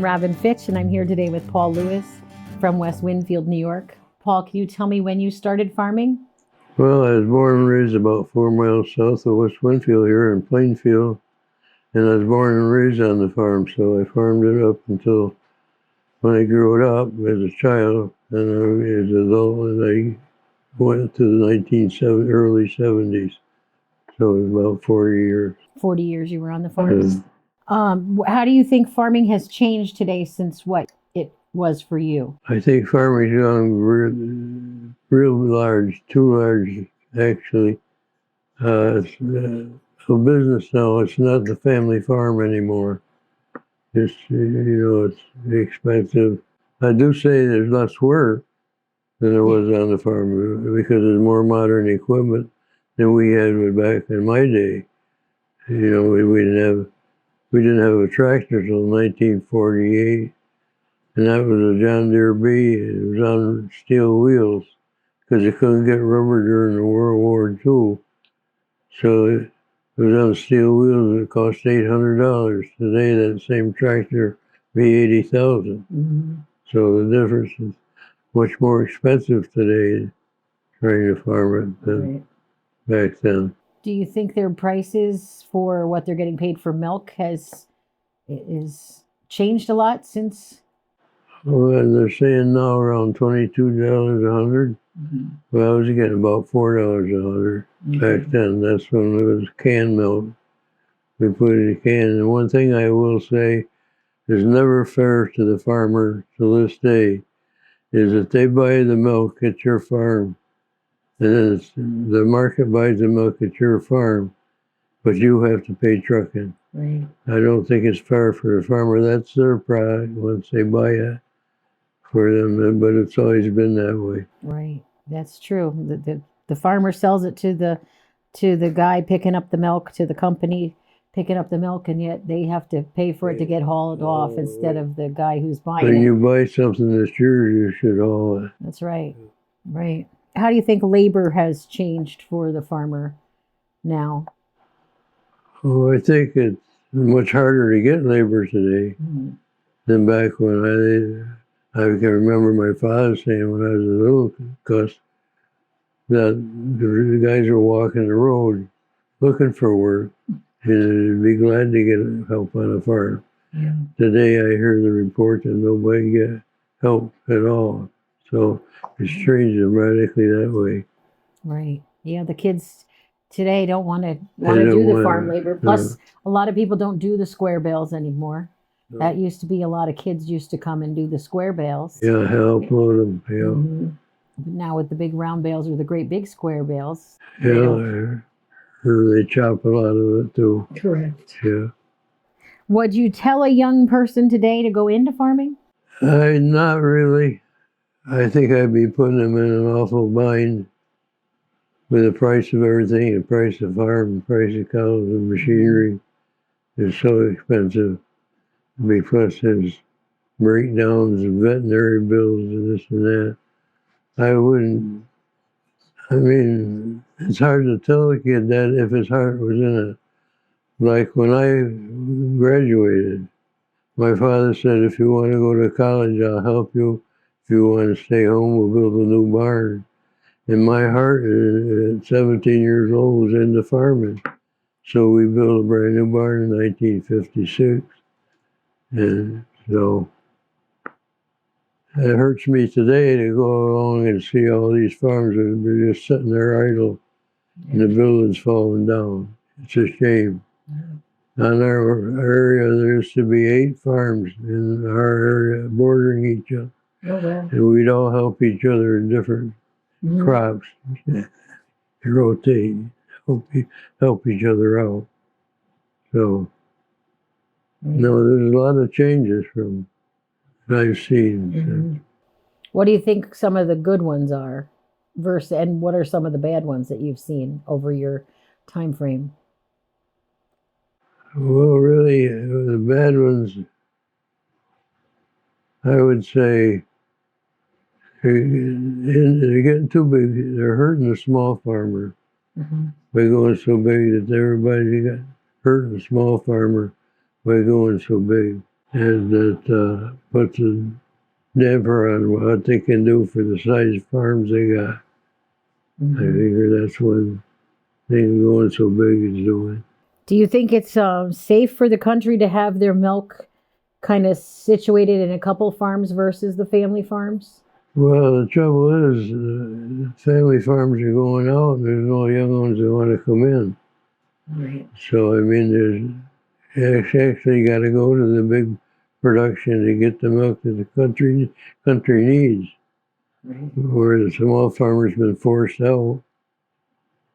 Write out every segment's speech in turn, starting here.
I'm Robin Fitch, and I'm here today with Paul Lewis from West Winfield, New York. Paul, can you tell me when you started farming? Well, I was born and raised about 4 miles south of West Winfield here in Plainfield, and I was born and raised on the farm, so I farmed it up until when I grew up as a child, and as an adult, and I went to the early 70s, so it was about 40 years. 40 years you were on the farm. How do you think farming has changed today since what it was for you? I think farming's gone real large, too large, actually. It's a business now. It's not the family farm anymore. It's, it's expensive. I do say there's less work than there was on the farm because there's more modern equipment than we had back in my day. We didn't have a tractor till 1948, and that was a John Deere B. It was on steel wheels because they couldn't get rubber during the World War II. So it was on steel wheels, and it cost $800. Today, that same tractor be $80,000. Mm-hmm. So the difference is much more expensive today trying to farm it than back then. Do you think their prices for what they're getting paid for milk is changed a lot since? Well, and they're saying now around $22 a hundred. Mm-hmm. Well, I was getting about $4 a hundred back then. That's when it was canned milk. We put it in a can. And one thing I will say is never fair to the farmer to this day is that they buy the milk at your farm, and then the market buys the milk at your farm, but you have to pay trucking. Right. I don't think it's fair for the farmer. That's their product once they buy it for them, but it's always been that way. Right. That's true. The farmer sells it to the guy picking up the milk, to the company picking up the milk, and yet they have to pay for it to get hauled off instead of the guy who's buying it. When you buy something that's yours, you should haul it. That's right. Right. How do you think labor has changed for the farmer now? Oh, I think it's much harder to get labor today than back when I can remember my father saying when I was a little cuss that the guys were walking the road looking for work and be glad to get help on a farm. Yeah. Today I hear the report that nobody get help at all. So it's changed dramatically that way. Right. Yeah, the kids today don't want to do the farm labor. Plus, a lot of people don't do the square bales anymore. No. That used to be a lot of kids used to come and do the square bales. Yeah, help load them. Yeah. Mm-hmm. But now with the big round bales or the great big square bales. Yeah, they chop a lot of it too. Correct. Yeah. Would you tell a young person today to go into farming? Not really. I think I'd be putting them in an awful bind with the price of everything, the price of farm, the price of cows and machinery is so expensive because there's breakdowns and veterinary bills and this and that. It's hard to tell a kid that if his heart was in it. Like when I graduated, my father said, if you want to go to college, I'll help you. If you want to stay home, we'll build a new barn. And my heart at 17 years old was into farming. So we built a brand new barn in 1956. And so it hurts me today to go along and see all these farms that are just sitting there idle and the buildings falling down. It's a shame. On our area, there used to be 8 farms in our area bordering each other. Oh, wow. And we'd all help each other in different crops. Rotate, help each other out. So, no, there's a lot of changes from I've seen. Mm-hmm. What do you think some of the good ones are and what are some of the bad ones that you've seen over your time frame? Well, really, the bad ones, I would say, they're getting too big. They're hurting the small farmer by going so big that everybody got hurting the small farmer by going so big. and that puts a damper on what they can do for the size farms they got. I figure that's one thing going so big is doing. Do you think it's safe for the country to have their milk kind of situated in a couple farms versus the family farms? Well, the trouble is, family farms are going out, and there's no young ones that want to come in. Right. So, I mean, there's actually got to go to the big production to get the milk that the country needs. Right. Where the small farmers been forced out.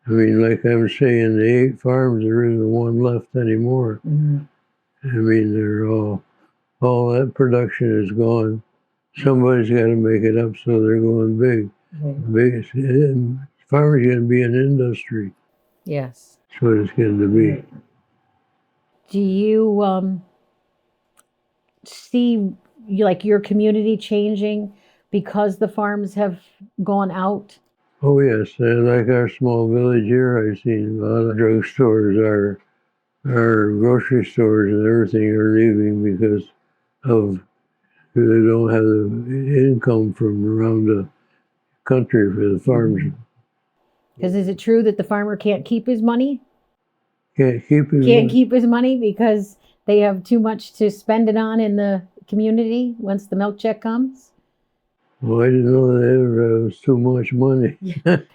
I mean, like I'm saying, the 8 farms, there isn't one left anymore. Mm-hmm. I mean, they're all that production is gone. Somebody's got to make it up, so they're going big. Right. Big farmers going to be an industry. Yes. That's what it's going to be. Right. Do you see like your community changing because the farms have gone out? Oh yes, like our small village here, I've seen a lot of drugstores, our grocery stores, and everything are leaving because of they don't have the income from around the country for the farms. Because is it true that the farmer can't keep his money? Can't keep his Can't money. keep his money because they have too much to spend it on in the community once the milk check comes? Well, I didn't know there was too much money.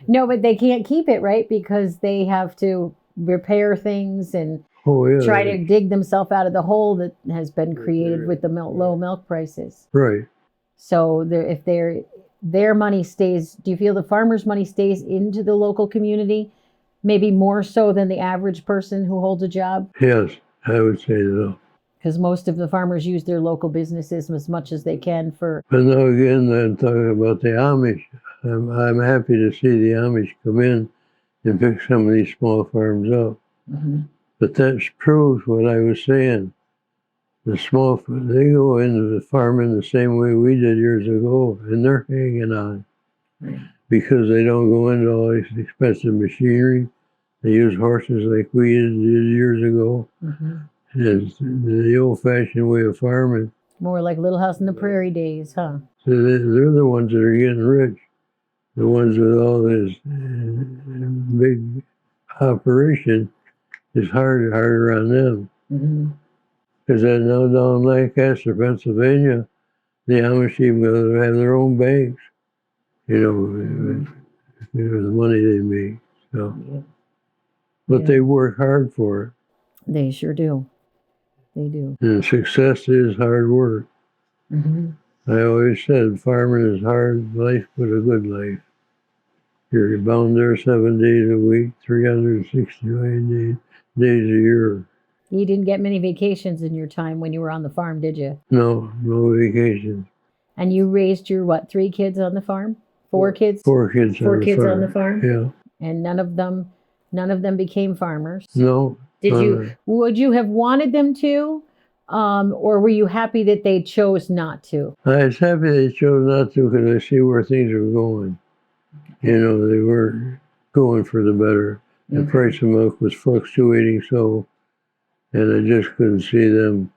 No, but they can't keep it, right? Because they have to repair things and Oh yeah, try to dig themselves out of the hole that has been created with the low milk prices. right. So if their money stays, do you feel the farmer's money stays into the local community, maybe more so than the average person who holds a job? Yes, I would say so. Because most of the farmers use their local businesses as much as they can for. But now again, I'm talking about the Amish. I'm happy to see the Amish come in and pick some of these small farms up. Mhm. But that proves what I was saying. They go into the farming the same way we did years ago, and they're hanging on because they don't go into all this expensive machinery. They use horses like we did years ago. Mhm. It's the old-fashioned way of farming. More like Little House on the Prairie days, huh? So they're the ones that are getting rich. The ones with all this big operation is harder on them. Because now down in Lancaster, Pennsylvania, the Amish even have their own banks. The money they make. So, but they work hard for it. They sure do. They do. And success is hard work. I always said farming is hard life, but a good life. You're bound there 7 days a week, 365 days a year. You didn't get many vacations in your time when you were on the farm, did you? No vacations. And you raised your 3 kids on the farm? 4 kids? 4 kids. 4 kids on the farm? Yeah. And none of them became farmers. No. Would you have wanted them to? Or were you happy that they chose not to? I was happy they chose not to because I see where things were going. They weren't going for the better. The price of milk was fluctuating so, and I just couldn't see them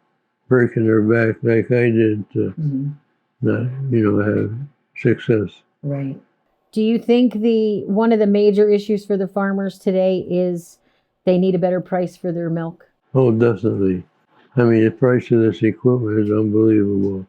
breaking their back like I did to not, have success. Right. Do you think one of the major issues for the farmers today is they need a better price for their milk? Oh, definitely. I mean, the price of this equipment is unbelievable.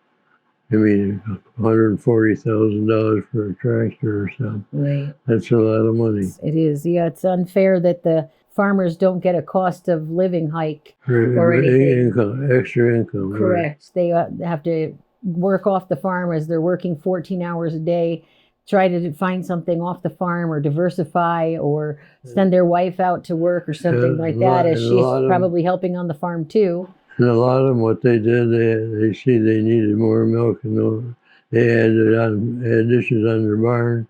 I mean, $140,000 for a tractor or something. Right. That's a lot of money. It is. Yeah, it's unfair that the farmers don't get a cost of living hike or anything. Extra income. Correct. Right. They have to work off the farm as they're working 14 hours a day, try to find something off the farm or diversify or send their wife out to work or something like that, as she's probably helping on the farm too. And a lot of them, what they did, they see they needed more milk, and they had dishes on their barn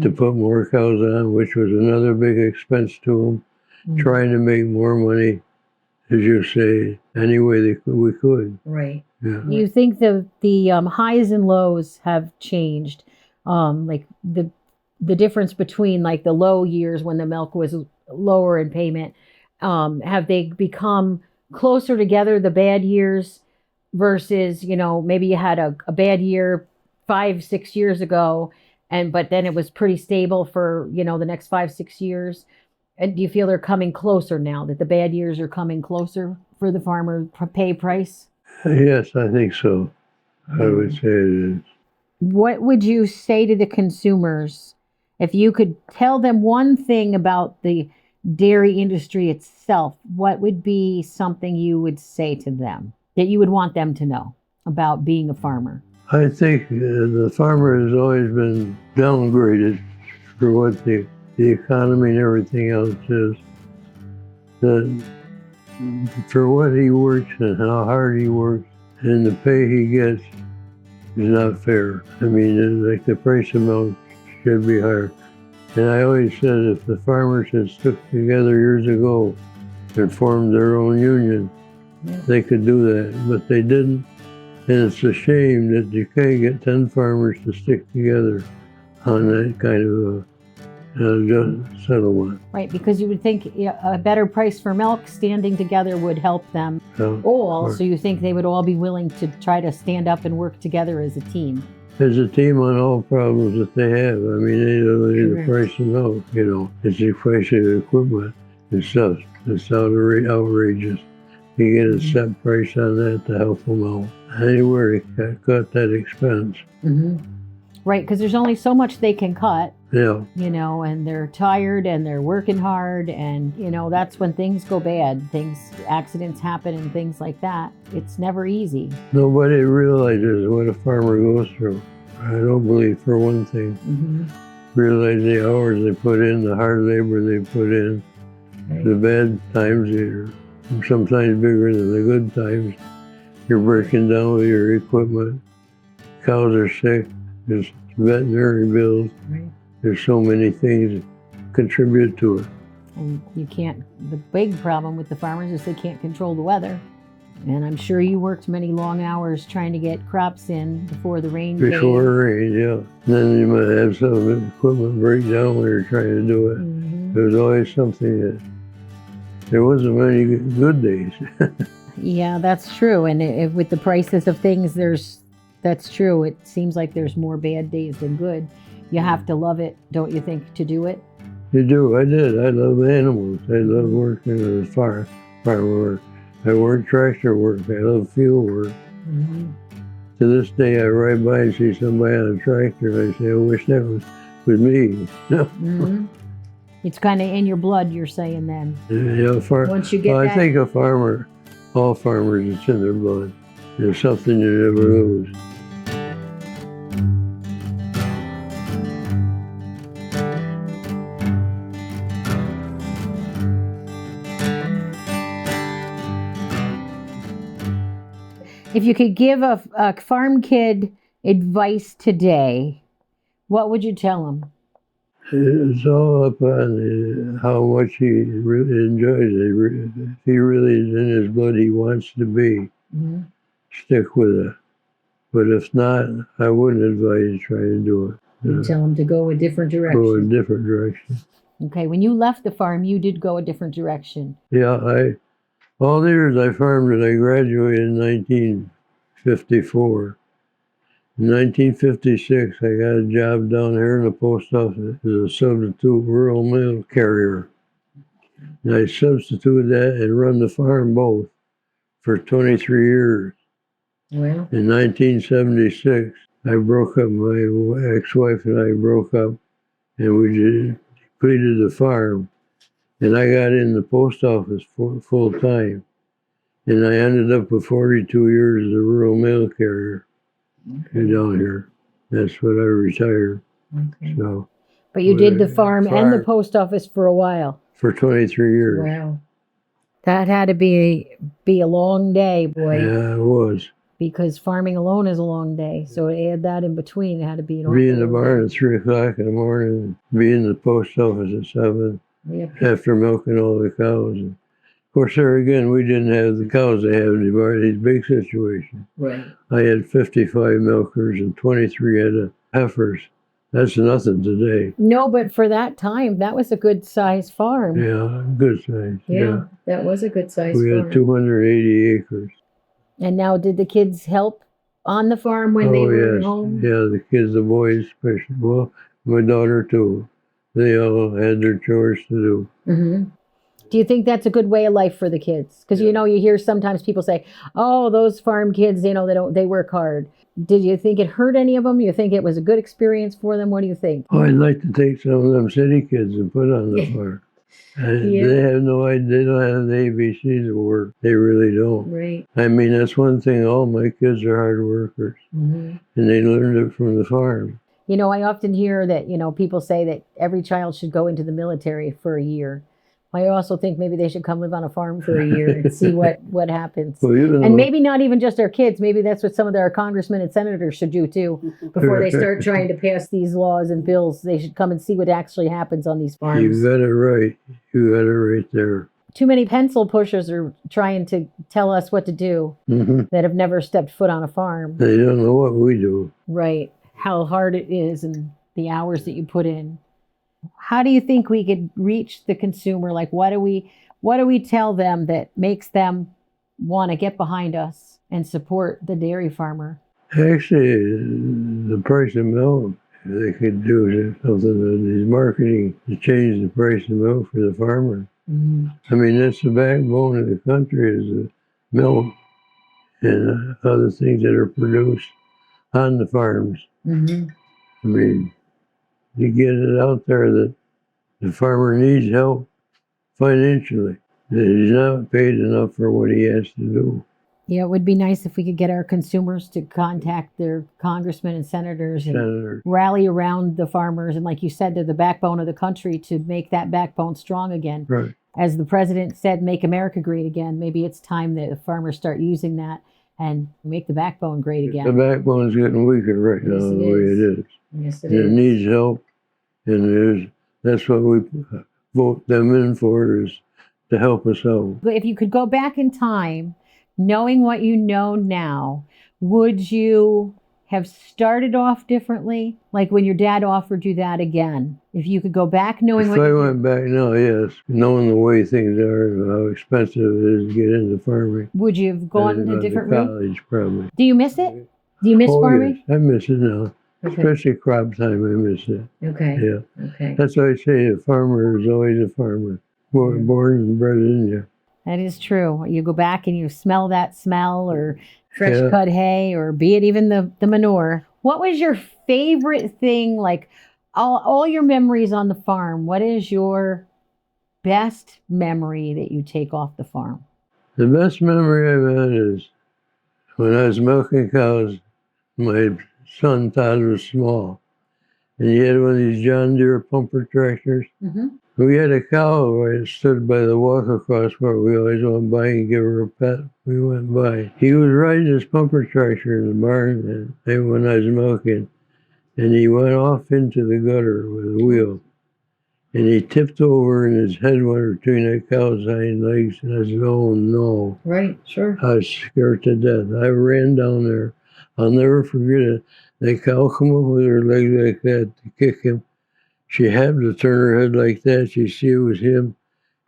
to put more cows on, which was another big expense to them, trying to make more money, as you say, any way we could. Right. Yeah. You think the highs and lows have changed? Like the difference between like the low years when the milk was lower in payment, have they become closer together, the bad years, versus, maybe you had a bad year 5, 6 years ago, but then it was pretty stable for, the next 5, 6 years. And do you feel they're coming closer now, that the bad years are coming closer for the farmer pay price? Yes, I think so. I would say it is. What would you say to the consumers if you could tell them one thing about the dairy industry itself? What would be something you would say to them that you would want them to know about being a farmer? I think the farmer has always been downgraded for what the economy and everything else is. That for what he works and how hard he works and the pay he gets is not fair. I mean, like the price of milk should be higher. And I always said if the farmers had stuck together years ago and formed their own union, they could do that, but they didn't. And it's a shame that you can't get 10 farmers to stick together on that kind of a settlement. Right, because you would think a better price for milk standing together would help them all. So you think they would all be willing to try to stand up and work together as a team? As a team on all problems that they have. I mean, they don't need the price of milk, It's the price of equipment and stuff. It's outrageous. You get a set price on that to help them out. Anywhere they cut that expense. Mm-hmm. Right, because there's only so much they can cut. Yeah. And they're tired and they're working hard, and that's when things go bad. Accidents happen and things like that. It's never easy. Nobody realizes what a farmer goes through. I don't believe for one thing. Mm-hmm. Realize the hours they put in, the hard labor they put in, the bad times are sometimes bigger than the good times. You're breaking down with your equipment. Cows are sick. There's veterinary bills. Right. There's so many things that contribute to it. And the big problem with the farmers is they can't control the weather. And I'm sure you worked many long hours trying to get crops in before the rain came. Before rain, yeah. Then you might have some equipment break down when you're trying to do it. Mm-hmm. There's always something that, there wasn't many good days. Yeah, that's true. And with the prices of things, that's true. It seems like there's more bad days than good. You have to love it, don't you think, to do it? You do. I did. I love animals. I love working as a farmer work. I work tractor work. I love field work. Mm-hmm. To this day, I ride by and see somebody on a tractor, and I say, I wish that was me. Mm-hmm. It's kind of in your blood, you're saying then. Yeah, Once you get I think all farmers, it's in their blood. There's something you never lose. If you could give a farm kid advice today, what would you tell him? It's all up on how much he really enjoys it. If he really is in his blood, he wants to be, stick with it. But if not, I wouldn't advise trying to do it. You tell him to go a different direction. Go a different direction. Okay, when you left the farm, you did go a different direction. Yeah, all the years I farmed it, I graduated in 1954. In 1956, I got a job down here in the post office as a substitute rural mail carrier. And I substituted that and run the farm both for 23 years. Well. In 1976, I broke up, my ex-wife and I broke up, and we depleted the farm. And I got in the post office full time. And I ended up with 42 years as a rural mail carrier down here. That's when I retired. Okay. So, but you did the farm and the post office for a while. For 23 years. Wow. That had to be a long day, boy. Yeah, it was. Because farming alone is a long day. So to add that in between, it had to be an awful Be in the barn at 3 o'clock in the morning, be in the post office at 7, after milking all the cows. And of course, there again, we didn't have the cows they have in the barn, these big situations. Right. I had 55 milkers and 23 head of heifers. That's nothing today. No, but for that time, that was a good size farm. Yeah, good size. Yeah, that was a good size farm. We had 280 acres. And now, did the kids help on the farm when they Oh were yes, home? yeah. The kids, the boys, especially. Well, my daughter too. They all had their chores to do. Hmm. Do you think that's a good way of life for the kids? Because Yeah. you hear sometimes people say, "Oh, those farm kids, they work hard." Did you think it hurt any of them? You think it was a good experience for them? What do you think? Oh, I'd like to take some of them city kids and put on the farm. Yeah. They have no idea. They don't have the ABCs of work. They really don't. Right. I mean, that's one thing. All my kids are hard workers, Hmm. and they learned it from the farm. I often hear that, people say that every child should go into the military for a year. I also think maybe they should come live on a farm for a year and see what happens. Well, you know, And maybe not even just our kids. Maybe that's what some of our congressmen and senators should do too. Before they start trying to pass these laws and bills, they should come and see what actually happens on these you farms. got it right. You got it right there. Too many pencil pushers are trying to tell us what to do that have never stepped foot on a farm. They don't know what we do. Right. How hard it is and the hours that you put in. How do you think we could reach the consumer? Like, what do we tell them that makes them want to get behind us and support the dairy farmer? Actually, the price of milk, they could do something with these marketing to change the price of milk for the farmer. Mm-hmm. I mean, that's the backbone of the country is the milk and other things that are produced on the farms. Mm-hmm. I mean, you get it out there that the farmer needs help financially, that he's not paid enough for what he has to do. Yeah, it would be nice if we could get our consumers to contact their congressmen and senators and rally around the farmers. And like you said, they're the backbone of the country, to make that backbone strong again. Right. As the president said, make America great again. Maybe it's time that the farmers start using that and make the backbone great again. The backbone's getting weaker right now, the way it is. Yes, it It is. needs help, and that's what we vote them in for, is to help us out. But if you could go back in time, knowing what you know now, would you have started off differently? Like when your dad offered you that again, if you could go back knowing If I went back now, yes, knowing the way things are and how expensive it is to get into farming. Would you have gone a different route? College, probably. Do you miss it? Do you miss farming? Yes, I miss it now. Okay. Especially crop time, I miss it. Okay. Yeah. Okay. That's why I say a farmer is always a farmer. Born and bred in you. That is true. You go back and you smell that smell, or fresh Yeah. cut hay, or be it even the manure. What was your favorite thing, like all your memories on the farm? What is your best memory that you take off the farm? The best memory I've had is when I was milking cows. My son Todd was small, and he had one of these John Deere pumper tractors. Mm-hmm. We had a cow right stood by the walk across where we always went by and give her a pet. We went by. He was riding his pumper tractor in the barn and when I was milking, and he went off into the gutter with a wheel. And he tipped over and his head went between that cow's hind legs, and I said, "Oh no." Right, sure. I was scared to death. I ran down there. I'll never forget it. That cow come up with her leg like that to kick him. She happened to turn her head like that. She see it was him,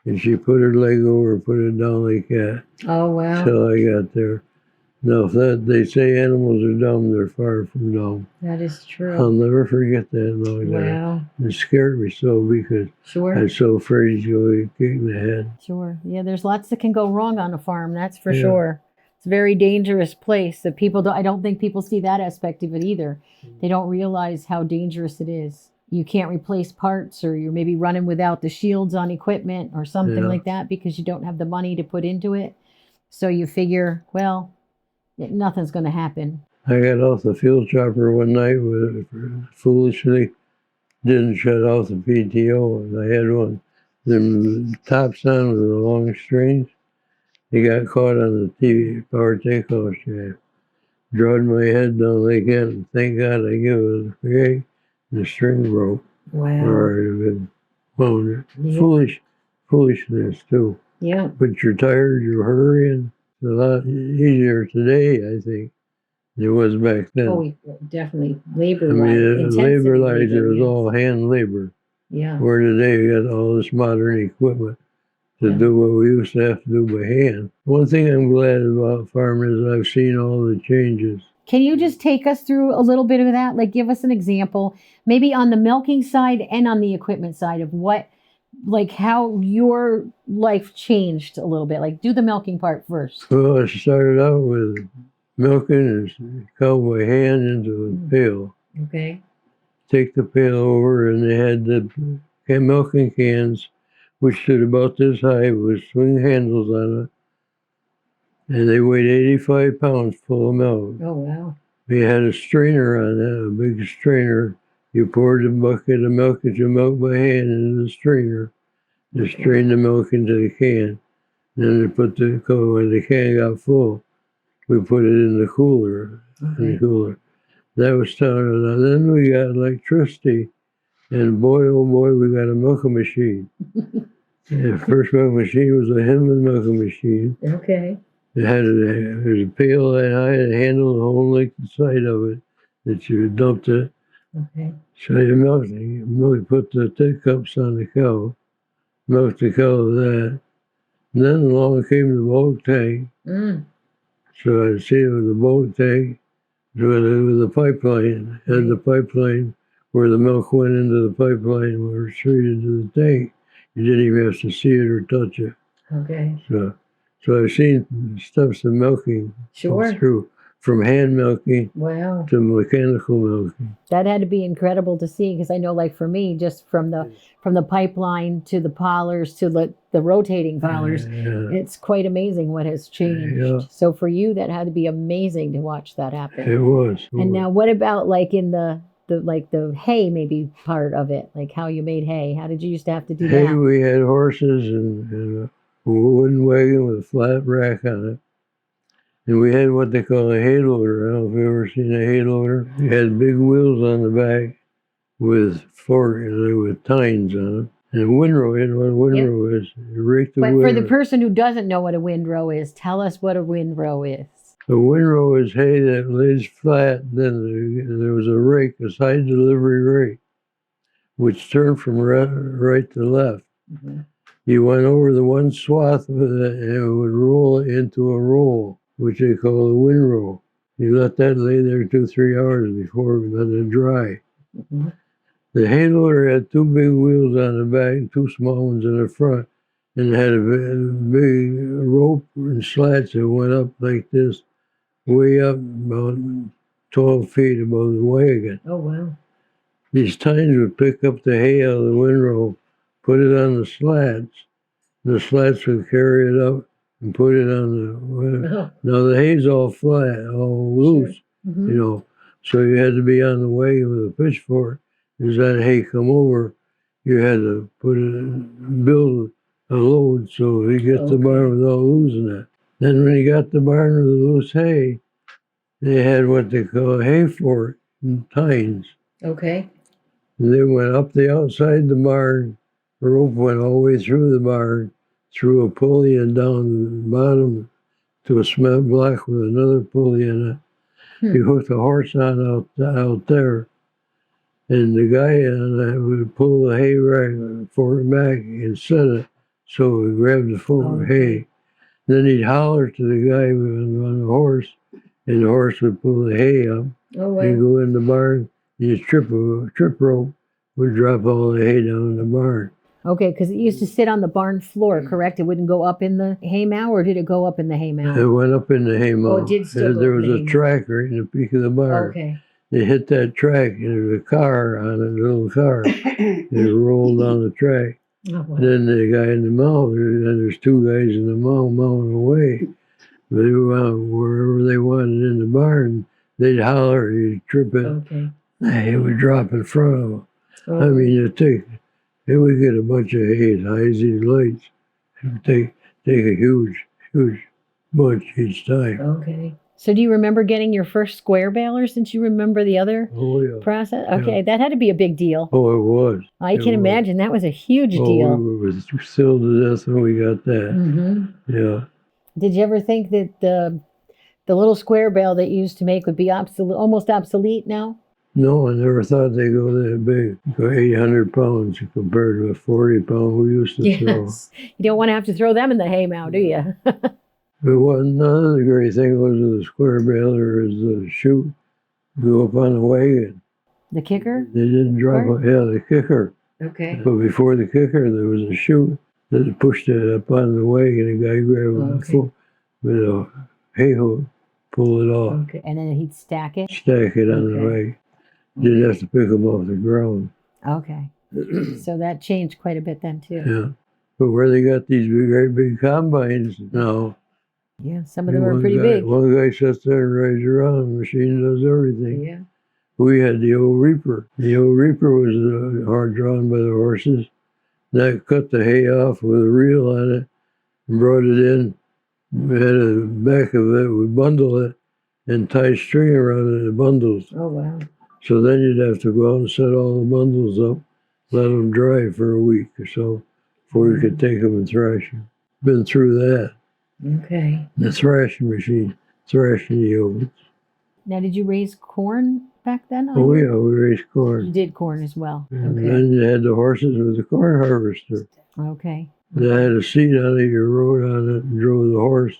and she put her leg over and put it down like that. Oh, wow. Till I got there. Now, if they say animals are dumb, they're far from dumb. That is true. I'll never forget that. Wow. It scared me so because I was so afraid he's going to kick in the head. Sure. Yeah, there's lots that can go wrong on a farm, that's for Yeah. sure. It's a very dangerous place that I don't think people see that aspect of it either. They don't realize how dangerous it is. You can't replace parts, or you're maybe running without the shields on equipment or something like that because you don't have the money to put into it. So you figure, well, nothing's going to happen. I got off the field chopper one night foolishly didn't shut off the PTO, and I had one. The tops on with the long strings. He got caught on the TV power takeoff shaft. Drawed my head down like that, and thank God I gave it a break. The string broke. Wow. Or I'd have been wounded. Yeah. Foolishness too. Yeah. But you're tired, you're hurrying. It's a lot easier today, I think, than it was back then. Oh, definitely. Labor. I mean, labor lives, it was all hand labor. Yeah. Where today you got all this modern equipment. to do what we used to have to do by hand. One thing I'm glad about farming is I've seen all the changes. Can you just take us through a little bit of that? Like, give us an example, maybe on the milking side and on the equipment side of what, like, how your life changed a little bit. Like, do the milking part first. Well, I started out with milking a cow by hand into a pail. Okay. Take the pail over, and they had the milking cans, which stood about this high with swing handles on it. And they weighed 85 pounds full of milk. Oh, wow. We had a strainer on that, a big strainer. You poured a bucket of milk that you milk by hand into the strainer. You strain the milk into the can. Then they put when the can got full, we put it in the cooler. Okay. In the cooler. That was started. Then we got electricity, and boy, oh boy, we got a milking machine. The first milking machine was a Hinman milking machine. Okay. There's a pail that high and a handle the whole length and side of it that you dumped it. Okay. So you put the teacups on the cow, milked the cow with that. And then along came the bulk tank. So I'd see it with the bulk tank, with the pipeline, and the pipeline where the milk went into the pipeline were straight into the tank. You didn't even have to see it or touch it. Okay. So I've seen steps of milking Sure. through from hand milking Wow. to mechanical milking. That had to be incredible to see, because I know, like, for me, just from the pipeline to the pollers to the rotating pollers, it's quite amazing what has changed. Yeah. So for you, that had to be amazing to watch that happen. It was. And now, what about like in the hay maybe part of it, like how you made hay? How did you used to have to do Hay, that? we had horses and a wooden wagon with a flat rack on it. And we had what they call a hay loader. I don't know if you've ever seen a hay loader. It had big wheels on the back with with tines on it. And a windrow, you know what a windrow is. You rake the But wheel. for the person who doesn't know what a windrow is, tell us what a windrow is. A windrow is hay that lays flat. Then there was a rake, a side delivery rake, which turned from right to left. Mm-hmm. You went over the one swath with it, and it would roll into a roll, which they call a windrow. You let that lay there 2-3 hours before we let it dry. Mm-hmm. The hay loader had 2 big wheels on the back and 2 small ones in the front, and it had a big rope and slats that went up like this, way up about 12 feet above the wagon. Oh, wow. These tines would pick up the hay out of the windrow, put it on the slats. The slats would carry it up and put it on the. Now the hay's all flat, all loose, Sure. Mm-hmm. you know. So you had to be on the wagon with a pitchfork. As that hay come over, you had to build a load so you get the barn without losing it. Then when you got the barn with the loose hay, they had what they call a hay fork and tines. Okay. And they went up the outside the barn. The rope went all the way through the barn, through a pulley and down the bottom to a cement block with another pulley in it. You hooked a horse on out there, and the guy on that would pull the hay rack forward back and set it so we grabbed the forward hay. Then he'd holler to the guy on the horse, and the horse would pull the hay up. Oh, wow. And go in the barn, and you trip rope would drop all the hay down in the barn. Okay, because it used to sit on the barn floor, correct? It wouldn't go up in the hay mow, or did it go up in the hay mow? It went up in the hay mow. Oh, it did still go There up was in the a hay mow. track right in the peak of the barn. Okay. They hit that track, and there was a car on it, a little car. It rolled down the track. Oh, wow. Then the guy in the mow, there's 2 guys in the mow mowing away. They were wherever they wanted in the barn, they'd holler, you'd trip it. Okay. It would drop in front of them. Oh. I mean, it would get a bunch of hay as high as these lights. It would take a huge bunch each time. Okay. So do you remember getting your first square baler, since you remember the other Oh, yeah. process? Okay, Yeah. that had to be a big deal. Oh, it was. I can imagine that was a huge deal. Oh, we were filled to death when we got that. Mm-hmm. Yeah. Did you ever think that the little square bale that you used to make would be almost obsolete now? No, I never thought they'd go that big. Go 800 pounds compared to a 40-pound we used to throw. Yes. You don't want to have to throw them in the hay mow, do you? But one other great thing was the square baler is the chute go up on the wagon. The kicker? They didn't drop Part? it. Yeah, the kicker. Okay. But before the kicker, there was a chute that pushed it up on the wagon. A guy grabbed it with a hay hook, pull it off, Okay. And then he'd stack it? stack it on the wagon. Didn't have to pick them off the ground. Okay. So that changed quite a bit then, too. Yeah. But where they got these great big combines now, Yeah, some of them are pretty big. One guy sits there and rides around. The machine does everything. Yeah. We had the old reaper. The old reaper was hard drawn by the horses. That cut the hay off with a reel on it and brought it in. We had a back of it. We bundle it and tie string around it in bundles. Oh, wow. So then you'd have to go out and set all the bundles up, let them dry for a week or so before you could take them and thrash them. Been through that. Okay. The thrashing machine, thrashing the oats. Now, did you raise corn back then? Oh, yeah, we raised You corn. did corn as well. And Okay. then you had the horses with the corn harvester. Okay. They had a seat on it, you rode on it and drove the horse.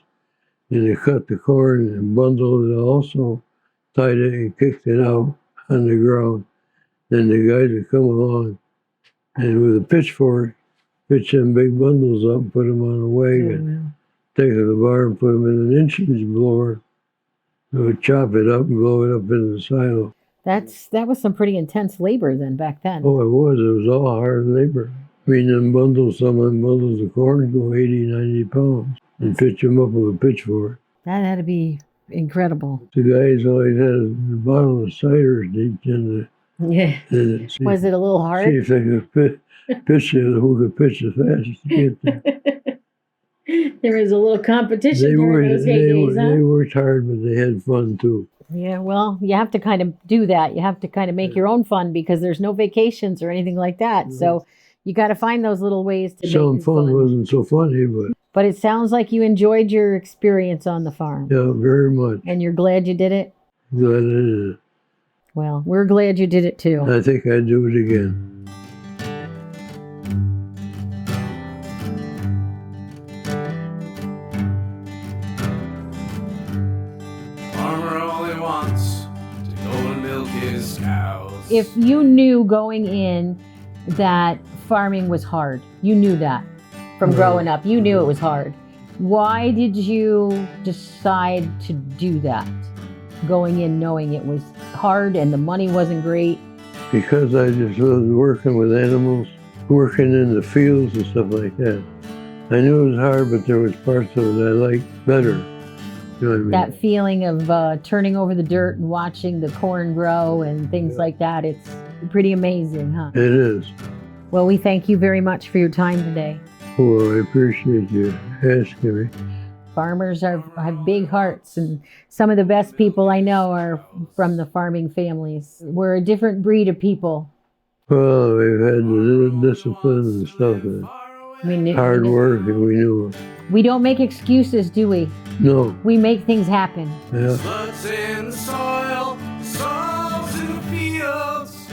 And they cut the corn and bundled it also, tied it and kicked it out on the ground. Then the guys would come along and with a pitchfork, pitch them big bundles up and put them on a wagon. Take it to the barn, put them in an inch blower. They would chop it up and blow it up into the silo. That was some pretty intense labor then back then. Oh, it was. It was all hard labor. I mean, them bundles, some of them bundles of corn go 80, 90 pounds and pitch them up with a pitchfork. That had to be incredible. The guys always had a bottle of cider deep in Yeah. the. Was it a little See hard? if they could pitch it, who could pitch the fastest to get there. There was a little competition during those heydays, they worked hard, but they had fun too. Yeah, well, you have to kind of do that. You have to kind of make your own fun because there's no vacations or anything like that. So you got to find those little ways to Some make it fun wasn't so funny, But it sounds like you enjoyed your experience on the farm. yeah, very much. And you're glad you did it? Glad I did it. Well, we're glad you did it too. I think I'd do it again. Farmer only wants to go and milk his cows. If you knew going in that farming was hard, you knew that from growing up, you knew it was hard. Why did you decide to do that? Going in knowing it was hard and the money wasn't great? Because I just was working with animals, working in the fields and stuff like that. I knew it was hard, but there was parts of it I liked better. You know what I mean? That feeling of turning over the dirt and watching the corn grow and things like that, it's pretty amazing, huh? It is. Well, we thank you very much for your time today. Well, I appreciate you asking me. Farmers have big hearts, and some of the best people I know are from the farming families. We're a different breed of people. Well, we've had the discipline and stuff, and I mean, hard work, and we knew it. we don't make excuses, do we? No, We make things happen. yeah. Floods in the soil, souls in the fields.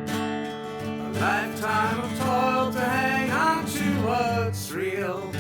A lifetime of toil to hang on to what's real.